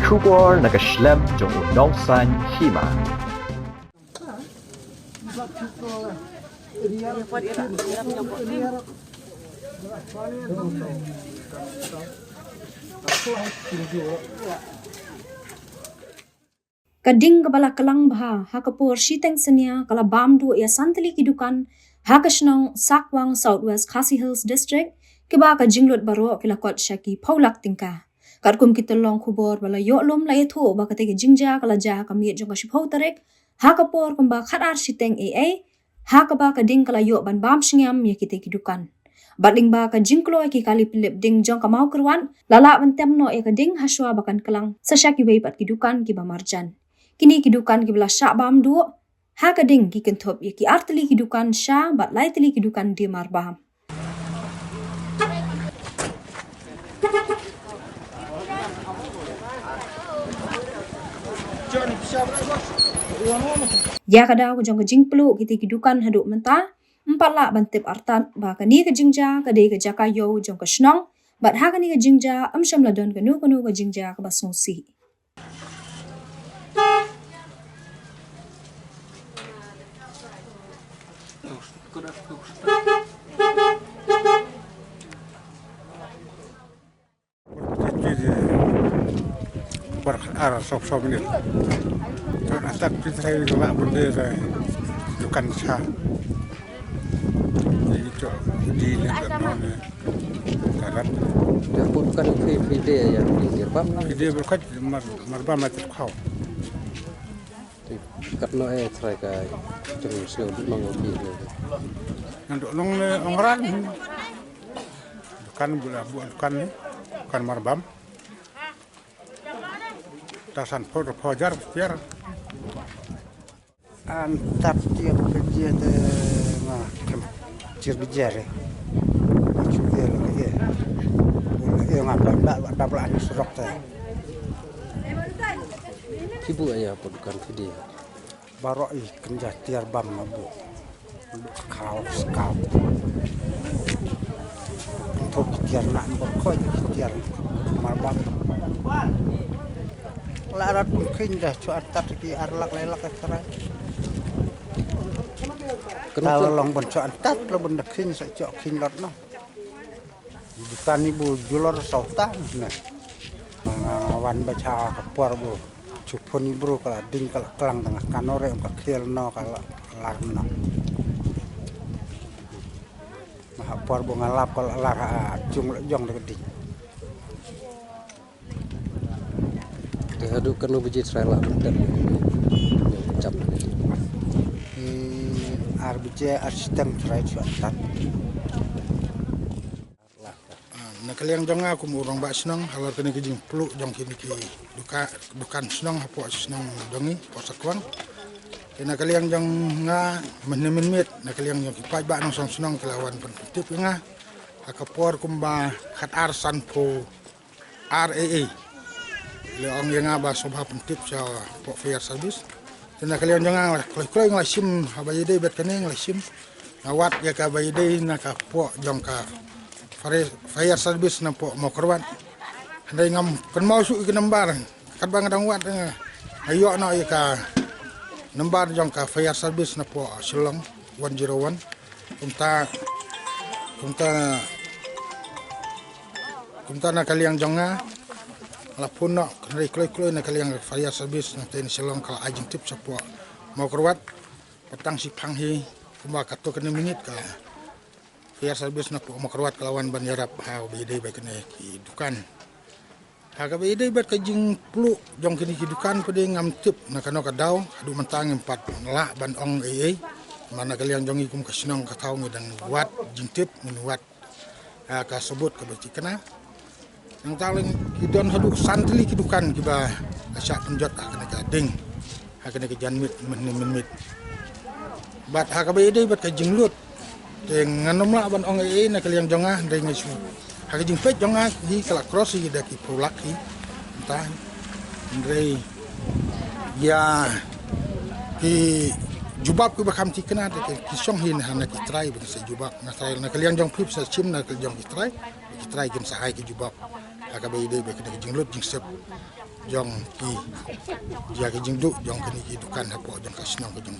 Kubor nakaslem jong unongsan hima. Kading kabala kalang baha hakapur shiteng senia kala bamdu ya santali kidukan hakashnong Sakwang Southwest Khasi Hills District kiba ka jinglut baro kilakot shaki paulak tingka katkum kitolong kubor bala yoklom la yetho ba katege jingja kala ja kamiet jong kashipau tarek hakapur kumba khatar shiteng AA hakaba kading kala yo ban bam shingyam ya kite kidukan Baling ba ka jingklo ki kali pilip ding jong kamau kerwan lala bentem no e kading haswa bakan kelang sasyaki weipat kidukan kiba marjan Kini kidukan kibla syak bam duo, ha kading ki kentop ya ki arteli kidukan sya bat lai teli kidukan di marbaham. Ya kada ko jong kejing pelu kiti kidukan haduk mentah, empat lak bantip artan ba kani kejingja kadai ke jakayo jong kesnong, bat ha kani kejingja amsyam ladon kanu kejingja ke basungsi. Berarah sob-sob ini. Karena tak saya juga berdiri bukan sah. Jadi itu di dalam karat. Dia bukan video yang dikirim. Video berkat marbam mati kau. Karena mereka terus mengopi. Untuk nong orang bukan bukan marbam. Tasan pojar biar antar tiap kerja de cer ya juga lagi ya ngapa ada surok teh Ibu ayah apa bukan video baru kerja tiar bam mabu kau untuk tiar nak berkoi tiar marbam larat mungkin dah cuat ki arlak lelak ekstrak kalau long bon cuat tat lo bon dekin sa cok kin lot no bukan ibu julor sautan nah wan baca kapur bu cupon ibu kala ding kala kelang tengah kanore ka kiel no kala larno nah por bu ngalap kala lar jong degeding Dihaduk kena biji Israel dan jam RBJ asisten Israel cuat nakaliang jonga kumurang ba senang halar kini kijing peluk jong kini ki dukan senang hapo senang dongi po Sakwang nakaliang jong nga menemin mit nakaliang jong kipai ba nang senang kelawan pentip nga hakapor kumba khatar san po RAA Leong yang abah sobha pentip sa po fire service. Tena kalian jangan kloy nglasim habayide bet kene nglasim. Awat ya ka bayide na ka po jong ka fire service na po mokorwan. Handai ngam kan mau su ke nambar. Kat bang dang wat ayo na ya ka nambar jong ka fire service na po Silong 101. Kumta na kalian jonga lapun nak kloy nak kalian fire service nak ten Silong kala ajing tip sapo mau kerwat petang si panghi kumba kato kene minit ka fire service nak mau kerwat kalawan ban yarap ha bide ba kene ki dukan ha ka bide bat ka jing plu jong kene ki dukan pede ngam tip nak kano ka daw adu mentang 4 la ban ong mana kalian jongi kum ka sinong ka taw ngidan wat jing tip wat ha ka sebut ka beci kena yang taling kidon haduk santli kidukan kiba asyak penjot kena gading kena ke janmit menit bat hakabe bat ka jinglut teng nganom la ban ong na kaliang jonga deng isu haka jing pet jonga hi kala cross hi daki pulak hi entah ndrei ya ki jubab ku bakam ti kena te ki song hin hana ki try ba se jubab na try na kaliang jong pip sa chim na kaliang ki try gen sa ai ki jubab akabai ide be kena jinglut jing sep jong ki dia ke jing du jong kini ki dukan hapo jong ka sinong ke jong